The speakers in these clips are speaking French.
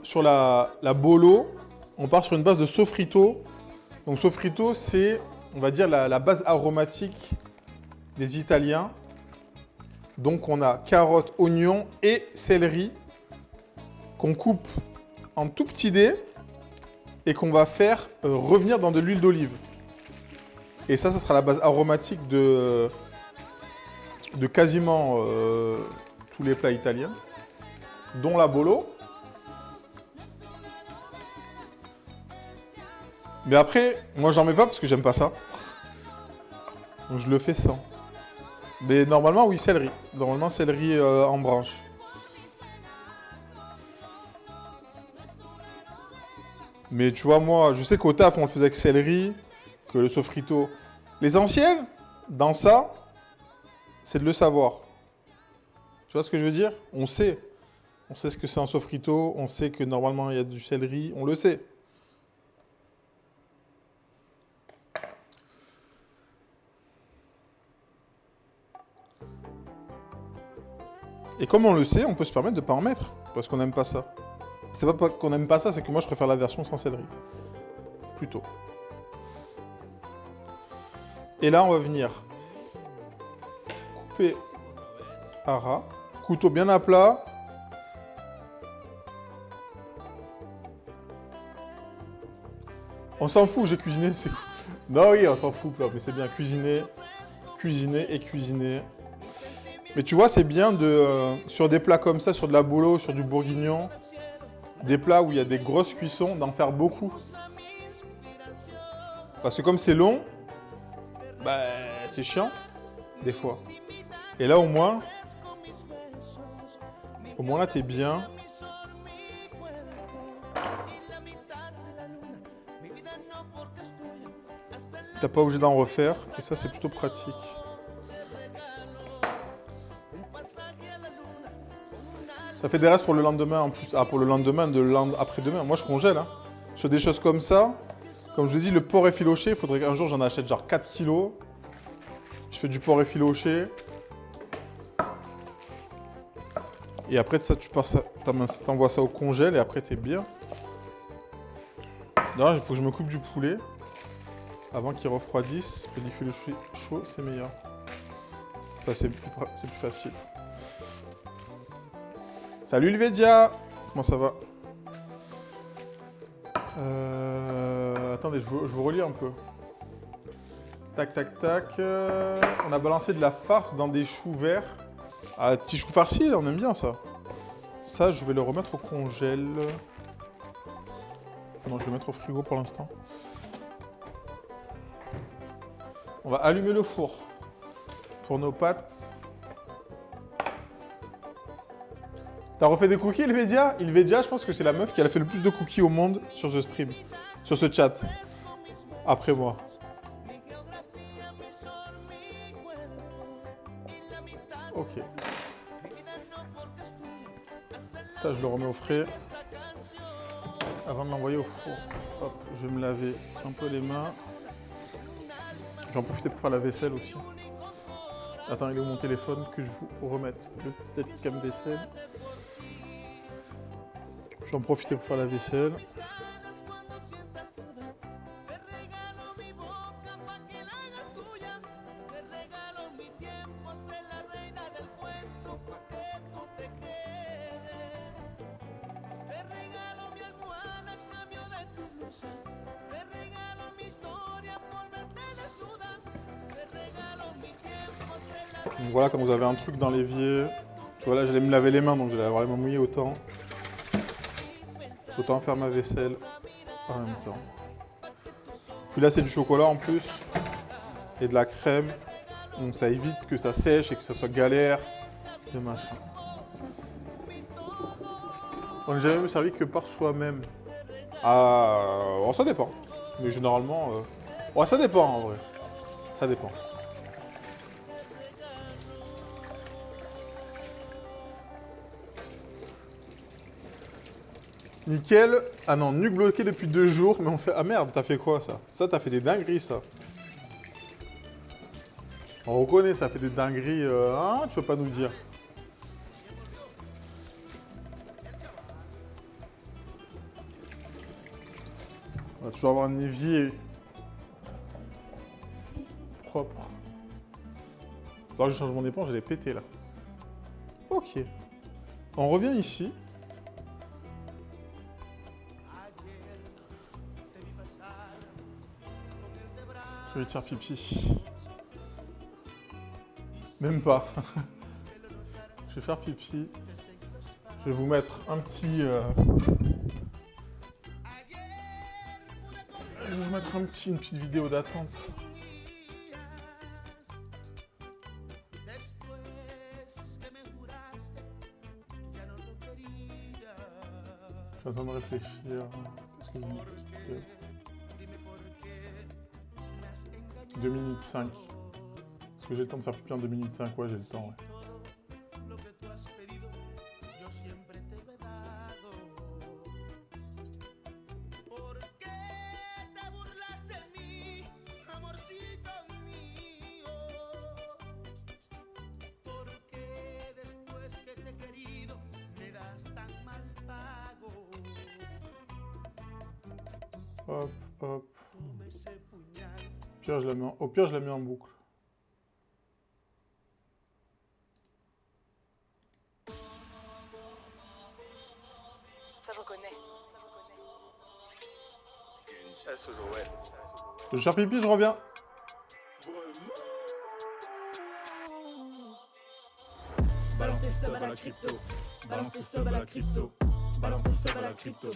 Sur la bolo, on part sur une base de sofrito. Donc sofrito, c'est, on va dire, la base aromatique des Italiens. Donc on a carottes, oignons et céleri qu'on coupe en tout petits dés et qu'on va faire revenir dans de l'huile d'olive. Et ça sera la base aromatique de quasiment tous les plats italiens, dont la bolo. Mais après, moi j'en mets pas parce que j'aime pas ça. Donc je le fais sans. Mais normalement, oui, céleri. Normalement, céleri en branche. Mais tu vois, moi, je sais qu'au taf, on le faisait avec céleri, que le sofrito. L'essentiel, dans ça, c'est de le savoir. Tu vois ce que je veux dire? On sait. On sait ce que c'est un sofrito, on sait que normalement, il y a du céleri, on le sait. Et comme on le sait, on peut se permettre de ne pas en mettre, parce qu'on n'aime pas ça. C'est pas qu'on n'aime pas ça, c'est que moi je préfère la version sans céleri. Plutôt. Et là, on va venir couper à ras. Couteau bien à plat. On s'en fout, j'ai cuisiné, c'est cool. Non, oui, on s'en fout, plat, mais c'est bien. Cuisiner, cuisiner et cuisiner. Mais tu vois, c'est bien sur des plats comme ça, sur de la bolo, sur du bourguignon, des plats où il y a des grosses cuissons, d'en faire beaucoup. Parce que comme c'est long, bah, c'est chiant, des fois. Et là, au moins là, t'es bien. T'as pas obligé d'en refaire, et ça, c'est plutôt pratique. Ça fait des restes pour le lendemain en plus. Ah, pour le lendemain, après-demain. Moi, je congèle. Hein. Sur des choses comme ça, comme je vous dis, le porc effiloché, il faudrait qu'un jour, j'en achète genre 4 kilos. Je fais du porc effiloché. Et après, ça, t'envoies ça au congèle et après, t'es bien. D'ailleurs, il faut que je me coupe du poulet avant qu'il refroidisse. Parce que l'effiloché chaud, c'est meilleur. Enfin, c'est plus facile. Salut Lvedia! Comment ça va? Attendez, je vous relis un peu. Tac, tac, tac. On a balancé de la farce dans des choux verts. Ah, petits choux farcis, on aime bien ça. Ça, je vais le remettre au congèle. Non, je vais le mettre au frigo pour l'instant. On va allumer le four pour nos pâtes. T'as refait des cookies, Ilvedia? Ilvedia, je pense que c'est la meuf qui a fait le plus de cookies au monde sur ce stream, sur ce chat. Après moi. Ok. Ça, je le remets au frais. Avant de l'envoyer au four. Hop, je vais me laver un peu les mains. J'en profite pour faire la vaisselle aussi. Attends, il est où mon téléphone que je vous remette le petit cam-vaisselle. J'en profite pour faire la vaisselle. Donc voilà, quand vous avez un truc dans l'évier, tu vois là, j'allais me laver les mains, donc j'allais avoir les mains mouillées autant faire ma vaisselle en même temps. Puis là, c'est du chocolat en plus et de la crème, donc ça évite que ça sèche et que ça soit galère et machin. On n'est jamais servi que par soi-même. Ah, oh, ça dépend. Mais généralement, oh, ça dépend en vrai. Ça dépend. Nickel. Ah non, nuque bloqué depuis 2 jours, mais on fait... Ah merde, t'as fait quoi ça? Ça, t'as fait des dingueries, ça. On reconnaît, ça fait des dingueries. Hein, tu veux pas nous dire? On va toujours avoir un évier propre. Alors que je change mon éponge, elle est pétée là. Ok. On revient ici. Je vais te faire pipi. Même pas. Je vais faire pipi. Je vais vous mettre un petit... Je vais vous mettre une petite vidéo d'attente. Je suis en train de réfléchir. Qu'est-ce que je dis? 2 minutes 5. Est-ce que j'ai le temps de faire pipi en 2 minutes 5? Ouais, j'ai le temps, ouais. Hop, hop. Au pire, je la mets en boucle. Ça, je reconnais. Je vais faire pipi, je reviens. Balance tes subs à la crypto. Balance tes subs à la crypto. Balance tes subs à la crypto.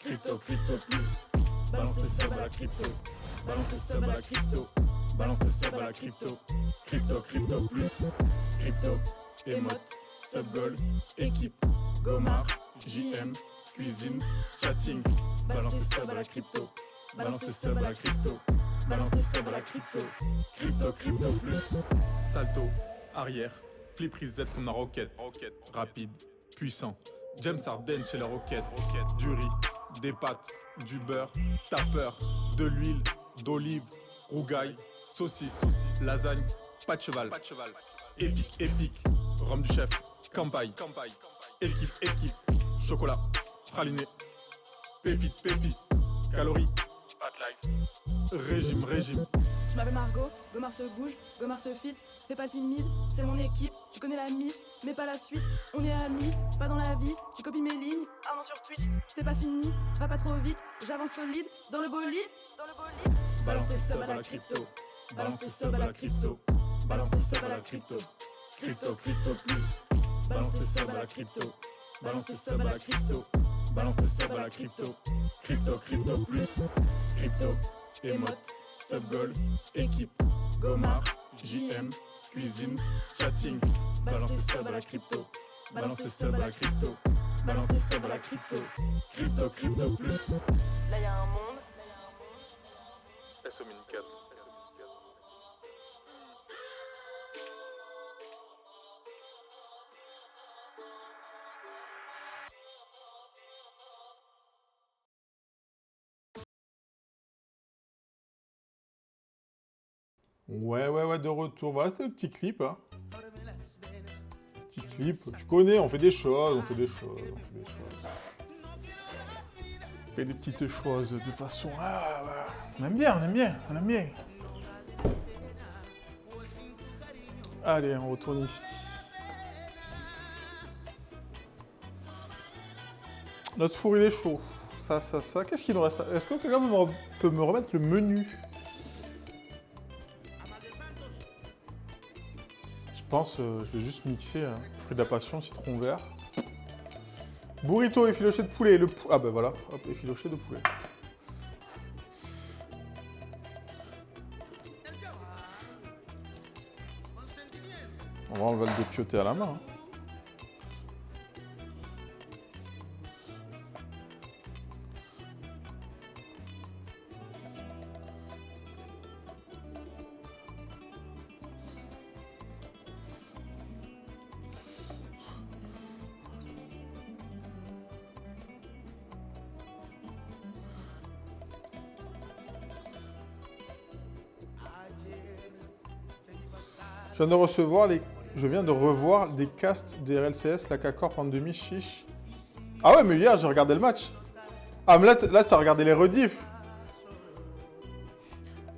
Crypto, crypto plus. Balance tes subs à la crypto. Balance tes subs à la crypto. Balance tes subs à la crypto. Crypto, crypto plus. Crypto, émote, sub gold, équipe, Gomar, JM, cuisine, chatting. Balance tes subs à la crypto. Balance tes subs à la crypto. Balance tes subs à la crypto. Crypto, crypto plus. Salto, arrière, flip reset comme la roquette. Rapide, puissant. James Harden chez la roquette. Du riz, des pâtes, du beurre, tapeur, de l'huile, d'olive, rougaille, saucisse, lasagne, pas de cheval. Épique, épique, rhum du chef, campagne. Équipe, chocolat, praliné, pépite, calories, fat life, régime. Je m'appelle Margot, Gomar se bouge, Gomar se fit, fais pas timide, c'est mon équipe, tu connais la mif, mais pas la suite, on est amis, pas dans la vie, tu copies mes lignes, un an sur Twitch, c'est pas fini, va pas trop vite, j'avance solide, dans le bolide. Balance tes subs à la crypto. Balance tes subs à la crypto. Balance tes subs à la crypto. Crypto, crypto plus. Balance tes subs à la crypto. Balance tes subs à la crypto. Balance tes subs à la crypto. Crypto, crypto plus. Crypto, émote, sub gold, équipe, Gomar, JM, cuisine, chatting. Balance tes subs à la crypto. Balance tes subs à la crypto. Balance tes subs à la crypto. Crypto, crypto plus. Là, y a un monde. SO Mini 4. Ouais, de retour. Voilà, c'était le petit clip. Hein. Petit clip. Tu connais, on fait des choses, on fait des petites choses de façon... Ah, bah, on aime bien. Allez, on retourne ici. Notre four, il est chaud. Ça. Qu'est-ce qu'il nous reste? Est-ce que quelqu'un peut me remettre le menu? Je pense, je vais juste mixer fruit de la passion, citron vert. Burrito effiloché de poulet. Ah ben voilà, hop, effiloché de poulet. On va le dépioter à la main. Hein. Je viens de revoir des casts des RLCS, la K-Corp en demi, chiche. Ah ouais, mais hier, j'ai regardé le match. Ah, mais là tu as regardé les rediffs.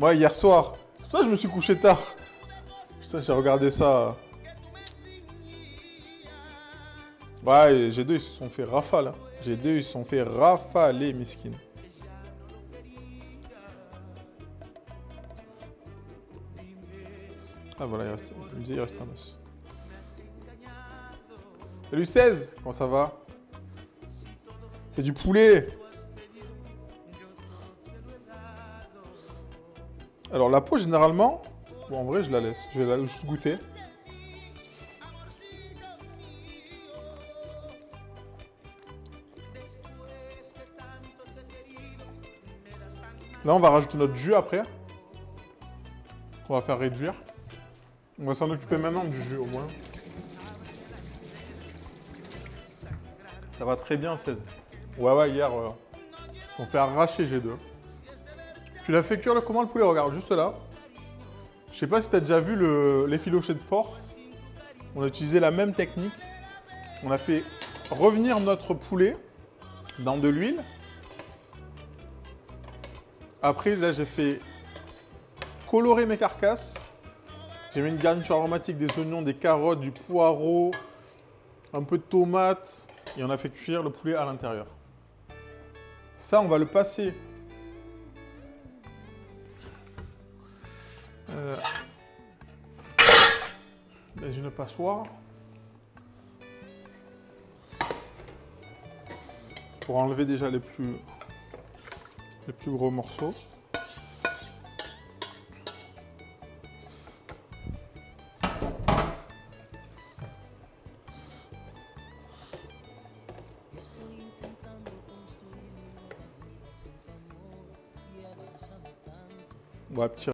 Moi, hier soir. Toi, je me suis couché tard. Putain, j'ai regardé ça. Ouais, et G2, ils se sont fait rafale. Hein. G2, ils se sont fait rafaler, miskin. Ah voilà, il me dit il reste un os. Salut 16, comment ça va? C'est du poulet. Alors la peau, généralement, bon, en vrai, je la laisse. Je vais la juste goûter. Là, on va rajouter notre jus après. On va faire réduire. On va s'en occuper maintenant du jus, au moins. Ça va très bien, 16. Ouais, hier, on fait arracher G2. Tu l'as fait cuire là, comment le poulet? Regarde, juste là. Je sais pas si tu as déjà vu l'effiloché de porc. On a utilisé la même technique. On a fait revenir notre poulet dans de l'huile. Après, là, j'ai fait colorer mes carcasses. J'ai mis une garniture aromatique, des oignons, des carottes, du poireau, un peu de tomate. Et on a fait cuire le poulet à l'intérieur. Ça, on va le passer dans une passoire pour enlever déjà les plus gros morceaux. Ouais, petit